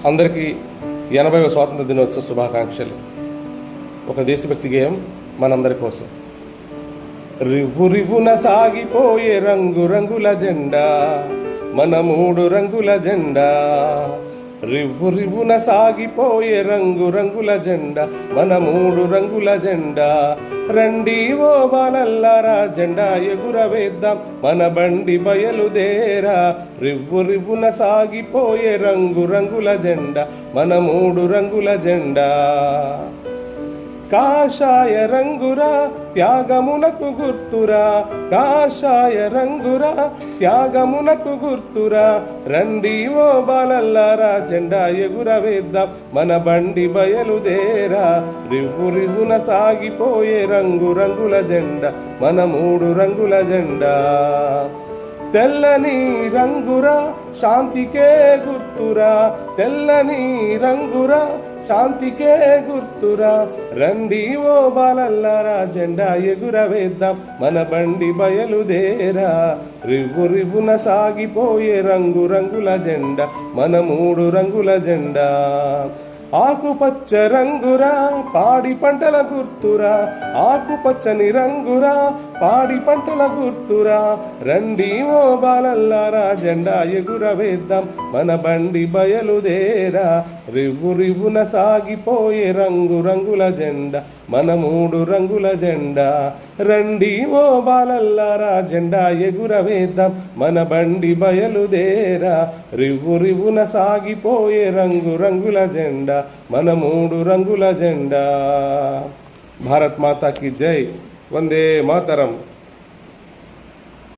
అందరికీ 80వ స్వాతంత్ర దినోత్సవ శుభాకాంక్షలు. ఒక దేశభక్తి గేయం మనందరి కోసం. రివ్వు రివ్వున సాగిపోయే రంగు రంగుల జెండా, మన 3 రంగుల జెండా. రివ్వు రివ్వున సాగిపోయే రంగు రంగుల జెండా, మన 3 రంగుల జెండా. రండి ఓ బాలల్లారా, జెండా ఎగురవేద్దాం, మన బండి బయలుదేరా. రివ్వు రివ్వున సాగిపోయే రంగు రంగుల జెండా, మన 3 రంగుల జెండా. కాషాయ రంగురా త్యాగమునకు గుర్తురా, కాషాయ రంగురా త్యాగమునకు గుర్తురా. రండి ఓ బాలల్లారా, జెండా ఎగురవేద్దాం, మన బండి బయలుదేరా. రివ్వు రివ్వున సాగిపోయే రంగు రంగుల జెండా, మన 3 రంగుల జెండా. తెల్లని రంగురా శాంతికే గుర్తురా, తెల్లని రంగురా శాంతికే గుర్తురా. రండి ఓ బాలల్లారా, జెండా ఎగురవేద్దాం, మన బండి బయలుదేరా. రివ్వు రివ్వున సాగిపోయే రంగు రంగుల జెండా, మన 3 రంగుల జెండా. ఆకుపచ్చ రంగురా పాడి పంటల గుర్తురా, ఆకుపచ్చని రంగురా పాడి పంటల గుర్తురా. రండి ఓ బాలల్లారా, జెండా ఎగురవేద్దాం, మన బండి బయలుదేరా. రివ్వు రివ్వున సాగిపోయే రంగు రంగుల జెండా, మన 3 రంగుల జెండా. రండి ఓ బాలల్లారా, జెండా ఎగురవేద్దాం, మన బండి బయలుదేరా. రివ్వు రివ్వున సాగిపోయే రంగు రంగుల జెండా, మన 3 రంగుల జెండా. భారత్ మాతా కీ జై. వందే మాతరం.